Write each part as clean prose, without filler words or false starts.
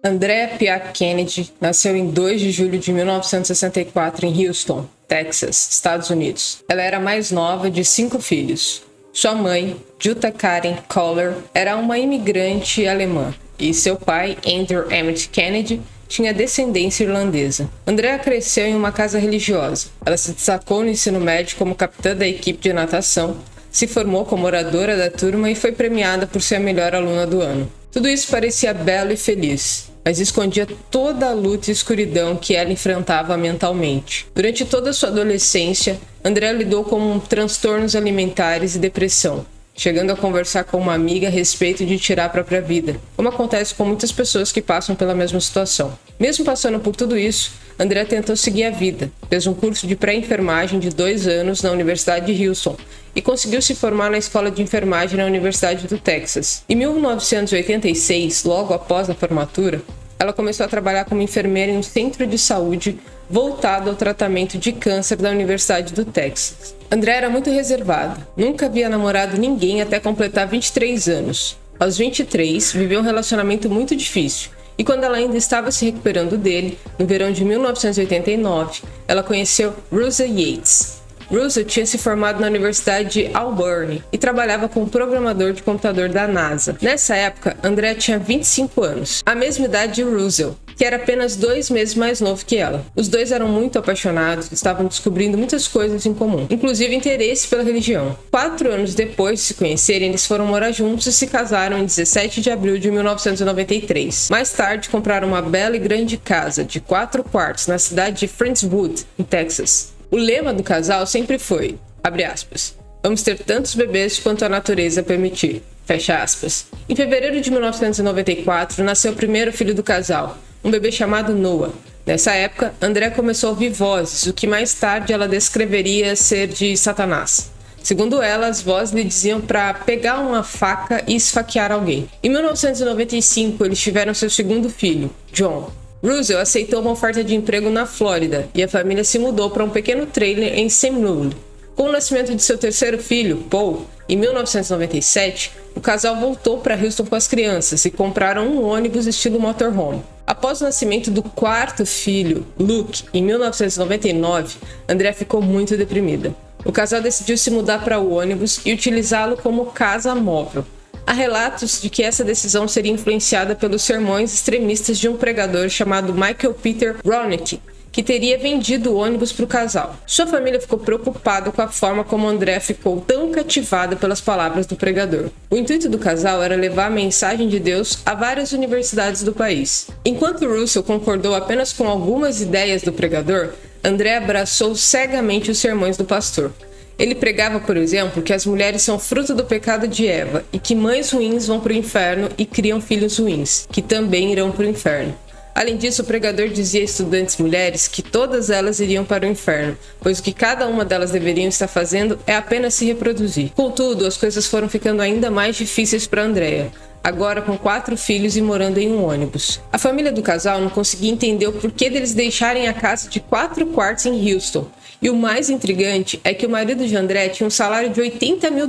Andrea Piac Kennedy nasceu em 2 de julho de 1964 em Houston, Texas, Estados Unidos. Ela era a mais nova de 5 filhos. Sua mãe, Jutta Karen Kohler, era uma imigrante alemã e seu pai, Andrew Emmett Kennedy, tinha descendência irlandesa. Andrea cresceu em uma casa religiosa. Ela se destacou no ensino médio como capitã da equipe de natação, se formou como oradora da turma e foi premiada por ser a melhor aluna do ano. Tudo isso parecia belo e feliz, mas escondia toda a luta e escuridão que ela enfrentava mentalmente. Durante toda a sua adolescência, Andrea lidou com transtornos alimentares e depressão, chegando a conversar com uma amiga a respeito de tirar a própria vida, como acontece com muitas pessoas que passam pela mesma situação. Mesmo passando por tudo isso, Andrea tentou seguir a vida, fez um curso de pré-enfermagem de 2 anos na Universidade de Houston e conseguiu se formar na Escola de Enfermagem na Universidade do Texas. Em 1986, logo após a formatura, ela começou a trabalhar como enfermeira em um centro de saúde voltado ao tratamento de câncer da Universidade do Texas. Andrea era muito reservada, nunca havia namorado ninguém até completar 23 anos. Aos 23, viveu um relacionamento muito difícil, e quando ela ainda estava se recuperando dele, no verão de 1989, ela conheceu Russell Yates. Russell tinha se formado na Universidade de Auburn e trabalhava como programador de computador da NASA. Nessa época, Andrea tinha 25 anos, a mesma idade de Russell, que era apenas 2 meses mais novo que ela. Os dois eram muito apaixonados, estavam descobrindo muitas coisas em comum, inclusive interesse pela religião. 4 anos depois de se conhecerem, eles foram morar juntos e se casaram em 17 de abril de 1993. Mais tarde, compraram uma bela e grande casa de 4 quartos na cidade de Friendswood, em Texas. O lema do casal sempre foi, abre aspas, vamos ter tantos bebês quanto a natureza permitir, fecha aspas. Em fevereiro de 1994, nasceu o primeiro filho do casal, um bebê chamado Noah. Nessa época, Andrea começou a ouvir vozes, o que mais tarde ela descreveria ser de Satanás. Segundo ela, as vozes lhe diziam para pegar uma faca e esfaquear alguém. Em 1995, eles tiveram seu segundo filho, John. Russell aceitou uma oferta de emprego na Flórida e a família se mudou para um pequeno trailer em Seminole. Com o nascimento de seu terceiro filho, Paul, em 1997, o casal voltou para Houston com as crianças e compraram um ônibus estilo motorhome. Após o nascimento do quarto filho, Luke, em 1999, Andrea ficou muito deprimida. O casal decidiu se mudar para o ônibus e utilizá-lo como casa móvel. Há relatos de que essa decisão seria influenciada pelos sermões extremistas de um pregador chamado Michael Peter Ronick, que teria vendido o ônibus para o casal. Sua família ficou preocupada com a forma como Andrea ficou tão cativada pelas palavras do pregador. O intuito do casal era levar a mensagem de Deus a várias universidades do país. Enquanto Russell concordou apenas com algumas ideias do pregador, Andrea abraçou cegamente os sermões do pastor. Ele pregava, por exemplo, que as mulheres são fruto do pecado de Eva e que mães ruins vão para o inferno e criam filhos ruins, que também irão para o inferno. Além disso, o pregador dizia a estudantes mulheres que todas elas iriam para o inferno, pois o que cada uma delas deveriam estar fazendo é apenas se reproduzir. Contudo, as coisas foram ficando ainda mais difíceis para Andrea, agora com 4 filhos e morando em um ônibus. A família do casal não conseguia entender o porquê deles deixarem a casa de 4 quartos em Houston. E o mais intrigante é que o marido de Andrea tinha um salário de $80 mil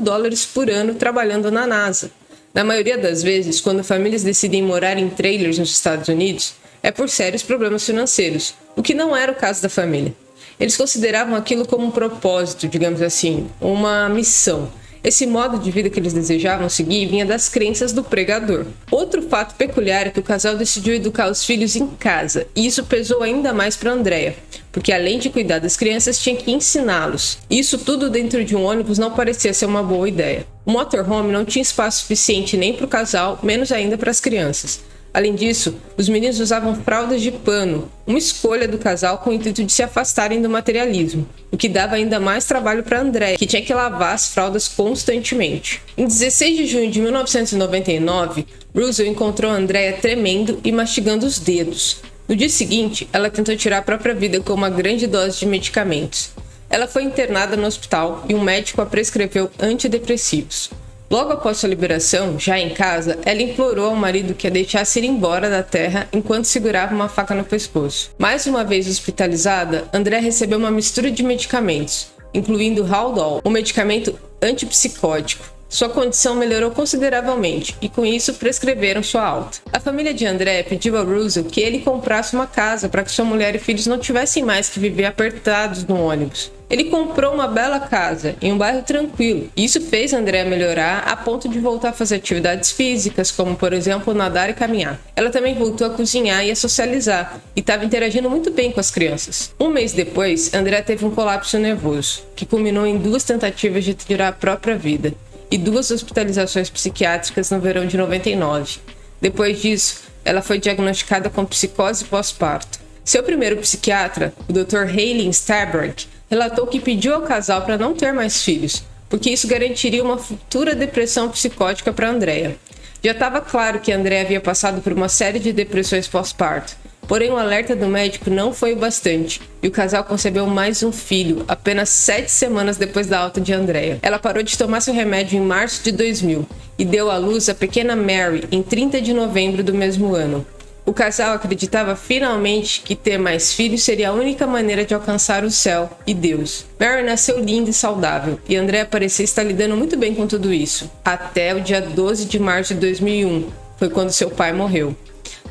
por ano trabalhando na NASA. Na maioria das vezes, quando famílias decidem morar em trailers nos Estados Unidos, é por sérios problemas financeiros, o que não era o caso da família. Eles consideravam aquilo como um propósito, digamos assim, uma missão. Esse modo de vida que eles desejavam seguir vinha das crenças do pregador. Outro fato peculiar é que o casal decidiu educar os filhos em casa, e isso pesou ainda mais para Andrea, porque além de cuidar das crianças, tinha que ensiná-los. Isso tudo dentro de um ônibus não parecia ser uma boa ideia. O motorhome não tinha espaço suficiente nem para o casal, menos ainda para as crianças. Além disso, os meninos usavam fraldas de pano, uma escolha do casal com o intuito de se afastarem do materialismo, o que dava ainda mais trabalho para Andrea, que tinha que lavar as fraldas constantemente. Em 16 de junho de 1999, Russell encontrou Andrea tremendo e mastigando os dedos. No dia seguinte, ela tentou tirar a própria vida com uma grande dose de medicamentos. Ela foi internada no hospital e um médico a prescreveu antidepressivos. Logo após sua liberação, já em casa, ela implorou ao marido que a deixasse ir embora da terra enquanto segurava uma faca no pescoço. Mais uma vez hospitalizada, Andrea recebeu uma mistura de medicamentos, incluindo Haldol, um medicamento antipsicótico. Sua condição melhorou consideravelmente e com isso prescreveram sua alta. A família de André pediu a Russell que ele comprasse uma casa para que sua mulher e filhos não tivessem mais que viver apertados no ônibus. Ele comprou uma bela casa em um bairro tranquilo e isso fez André melhorar a ponto de voltar a fazer atividades físicas, como por exemplo nadar e caminhar. Ela também voltou a cozinhar e a socializar e estava interagindo muito bem com as crianças. Um mês depois, André teve um colapso nervoso, que culminou em 2 tentativas de tirar a própria vida e 2 hospitalizações psiquiátricas no verão de 99. Depois disso, ela foi diagnosticada com psicose pós-parto. Seu primeiro psiquiatra, o Dr. Hayley Starberg, relatou que pediu ao casal para não ter mais filhos, porque isso garantiria uma futura depressão psicótica para Andrea. Já estava claro que Andrea havia passado por uma série de depressões pós-parto, porém o alerta do médico não foi o bastante, e o casal concebeu mais um filho, apenas 7 semanas depois da alta de Andrea. Ela parou de tomar seu remédio em março de 2000, e deu à luz a pequena Mary em 30 de novembro do mesmo ano. O casal acreditava finalmente que ter mais filhos seria a única maneira de alcançar o céu e Deus. Mary nasceu linda e saudável, e Andrea parecia estar lidando muito bem com tudo isso, até o dia 12 de março de 2001, foi quando seu pai morreu.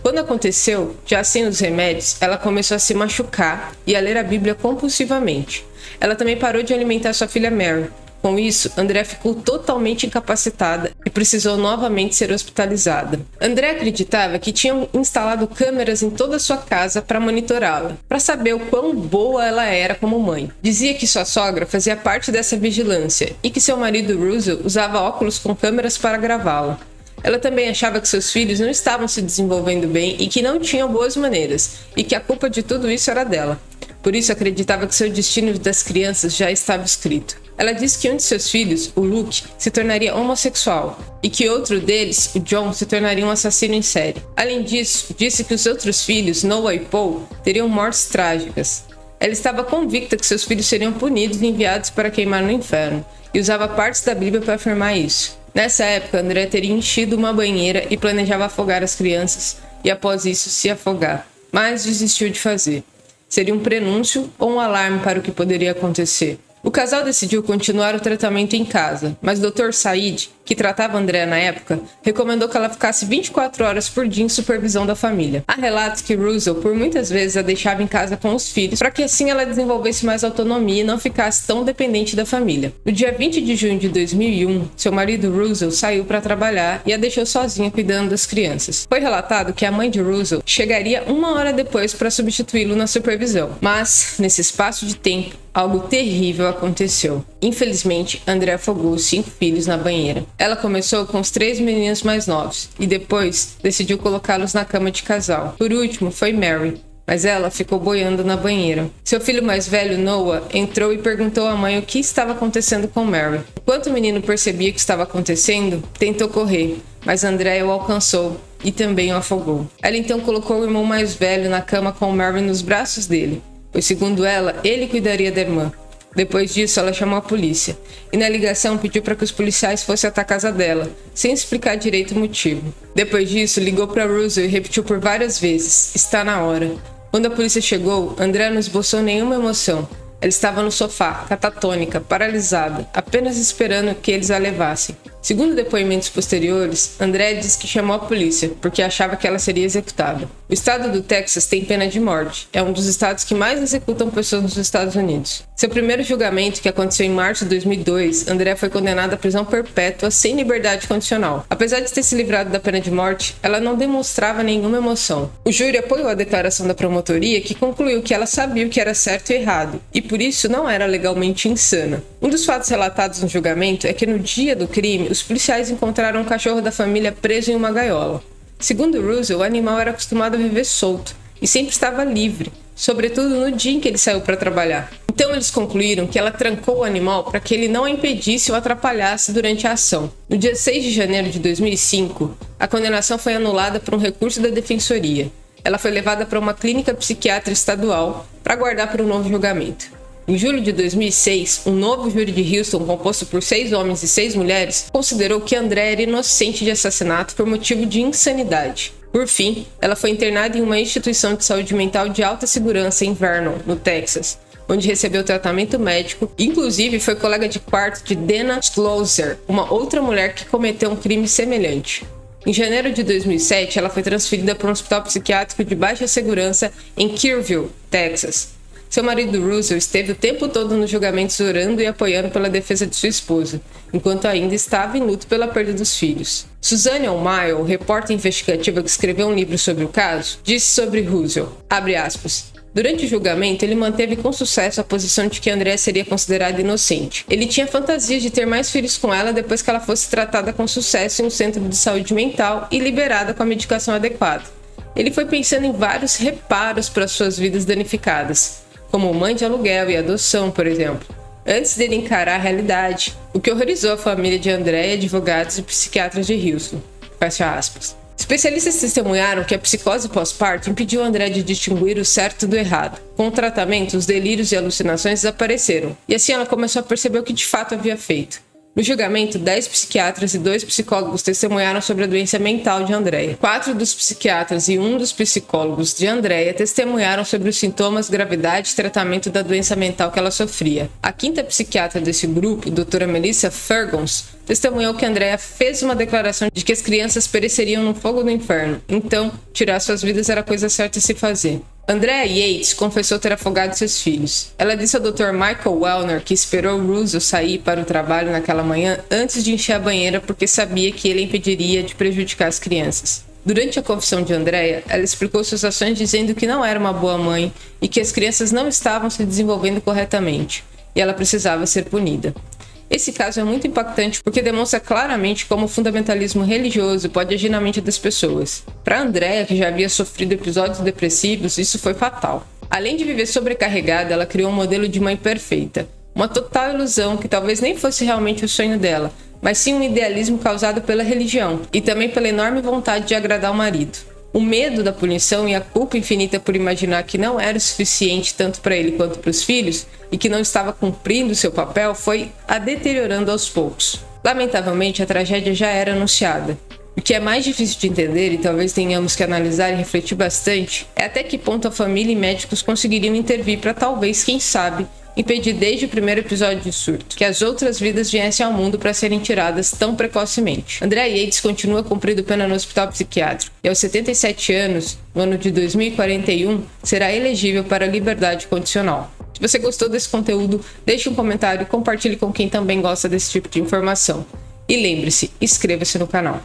Quando aconteceu, já sem os remédios, ela começou a se machucar e a ler a Bíblia compulsivamente. Ela também parou de alimentar sua filha Mary. Com isso, Andrea ficou totalmente incapacitada e precisou novamente ser hospitalizada. Andrea acreditava que tinham instalado câmeras em toda a sua casa para monitorá-la, para saber o quão boa ela era como mãe. Dizia que sua sogra fazia parte dessa vigilância e que seu marido Russell usava óculos com câmeras para gravá-la. Ela também achava que seus filhos não estavam se desenvolvendo bem e que não tinham boas maneiras, e que a culpa de tudo isso era dela. Por isso acreditava que seu destino das crianças já estava escrito. Ela disse que um de seus filhos, o Luke, se tornaria homossexual e que outro deles, o John, se tornaria um assassino em série. Além disso, disse que os outros filhos, Noah e Paul, teriam mortes trágicas. Ela estava convicta que seus filhos seriam punidos e enviados para queimar no inferno, e usava partes da Bíblia para afirmar isso. Nessa época, André teria enchido uma banheira e planejava afogar as crianças, e após isso se afogar, mas desistiu de fazer. Seria um prenúncio ou um alarme para o que poderia acontecer. O casal decidiu continuar o tratamento em casa, mas o Dr. Said, que tratava Andrea na época, recomendou que ela ficasse 24 horas por dia em supervisão da família. Há relatos que Russell por muitas vezes a deixava em casa com os filhos, para que assim ela desenvolvesse mais autonomia e não ficasse tão dependente da família. No dia 20 de junho de 2001, seu marido Russell saiu para trabalhar e a deixou sozinha cuidando das crianças. Foi relatado que a mãe de Russell chegaria 1 hora depois para substituí-lo na supervisão, mas, nesse espaço de tempo, algo terrível aconteceu. Infelizmente, Andrea afogou os 5 filhos na banheira. Ela começou com os 3 meninos mais novos e depois decidiu colocá-los na cama de casal. Por último foi Mary, mas ela ficou boiando na banheira. Seu filho mais velho, Noah, entrou e perguntou à mãe o que estava acontecendo com Mary. Enquanto o menino percebia o que estava acontecendo, tentou correr, mas Andrea o alcançou e também o afogou. Ela então colocou o irmão mais velho na cama com Mary nos braços dele, pois segundo ela, ele cuidaria da irmã. Depois disso, ela chamou a polícia, e na ligação pediu para que os policiais fossem até a casa dela, sem explicar direito o motivo. Depois disso, ligou para Russell e repetiu por várias vezes, está na hora. Quando a polícia chegou, Andrea não esboçou nenhuma emoção. Ela estava no sofá, catatônica, paralisada, apenas esperando que eles a levassem. Segundo depoimentos posteriores, Andrea disse que chamou a polícia, porque achava que ela seria executada. O estado do Texas tem pena de morte. É um dos estados que mais executam pessoas nos Estados Unidos. Seu primeiro julgamento, que aconteceu em março de 2002, Andrea foi condenada à prisão perpétua sem liberdade condicional. Apesar de ter se livrado da pena de morte, ela não demonstrava nenhuma emoção. O júri apoiou a declaração da promotoria, que concluiu que ela sabia o que era certo e errado, e por isso não era legalmente insana. Um dos fatos relatados no julgamento é que no dia do crime, os policiais encontraram um cachorro da família preso em uma gaiola. Segundo Russell, o animal era acostumado a viver solto e sempre estava livre, sobretudo no dia em que ele saiu para trabalhar. Então eles concluíram que ela trancou o animal para que ele não a impedisse ou atrapalhasse durante a ação. No dia 6 de janeiro de 2005, a condenação foi anulada por um recurso da defensoria. Ela foi levada para uma clínica psiquiátrica estadual para aguardar por um novo julgamento. Em julho de 2006, um novo júri de Houston, composto por 6 homens e 6 mulheres, considerou que Andrea era inocente de assassinato por motivo de insanidade. Por fim, ela foi internada em uma instituição de saúde mental de alta segurança em Vernon, no Texas, onde recebeu tratamento médico. Inclusive, foi colega de quarto de Dana Schlosser, uma outra mulher que cometeu um crime semelhante. Em janeiro de 2007, ela foi transferida para um hospital psiquiátrico de baixa segurança em Kerrville, Texas. Seu marido Russell esteve o tempo todo nos julgamentos orando e apoiando pela defesa de sua esposa, enquanto ainda estava em luto pela perda dos filhos. Suzanne O'Mile, repórter investigativa que escreveu um livro sobre o caso, disse sobre Russell, abre aspas, durante o julgamento, ele manteve com sucesso a posição de que Andrea seria considerada inocente. Ele tinha fantasias de ter mais filhos com ela depois que ela fosse tratada com sucesso em um centro de saúde mental e liberada com a medicação adequada. Ele foi pensando em vários reparos para suas vidas danificadas, como mãe de aluguel e adoção, por exemplo, antes dele encarar a realidade, o que horrorizou a família de Andrea, advogados e psiquiatras de Houston. Fecha aspas. Especialistas testemunharam que a psicose pós-parto impediu Andrea de distinguir o certo do errado. Com o tratamento, os delírios e alucinações desapareceram, e assim ela começou a perceber o que de fato havia feito. No julgamento, 10 psiquiatras e 2 psicólogos testemunharam sobre a doença mental de Andrea. 4 dos psiquiatras e 1 dos psicólogos de Andrea testemunharam sobre os sintomas, gravidade e tratamento da doença mental que ela sofria. A 5ª psiquiatra desse grupo, doutora Melissa Fergons, testemunhou que Andrea fez uma declaração de que as crianças pereceriam no fogo do inferno, então tirar suas vidas era a coisa certa a se fazer. Andrea Yates confessou ter afogado seus filhos. Ela disse ao Dr. Michael Wellner que esperou Russell sair para o trabalho naquela manhã antes de encher a banheira porque sabia que ele impediria de prejudicar as crianças. Durante a confissão de Andrea, ela explicou suas ações dizendo que não era uma boa mãe e que as crianças não estavam se desenvolvendo corretamente, e ela precisava ser punida. Esse caso é muito impactante porque demonstra claramente como o fundamentalismo religioso pode agir na mente das pessoas. Para Andrea, que já havia sofrido episódios depressivos, isso foi fatal. Além de viver sobrecarregada, ela criou um modelo de mãe perfeita. Uma total ilusão que talvez nem fosse realmente o sonho dela, mas sim um idealismo causado pela religião e também pela enorme vontade de agradar o marido. O medo da punição e a culpa infinita por imaginar que não era o suficiente tanto para ele quanto para os filhos e que não estava cumprindo seu papel foi a deteriorando aos poucos. Lamentavelmente, a tragédia já era anunciada. O que é mais difícil de entender e talvez tenhamos que analisar e refletir bastante é até que ponto a família e médicos conseguiriam intervir para talvez, quem sabe, impedir desde o primeiro episódio de surto que as outras vidas viessem ao mundo para serem tiradas tão precocemente. Andrea Yates continua cumprindo pena no hospital psiquiátrico e aos 77 anos, no ano de 2041, será elegível para a liberdade condicional. Se você gostou desse conteúdo, deixe um comentário e compartilhe com quem também gosta desse tipo de informação. E lembre-se, inscreva-se no canal.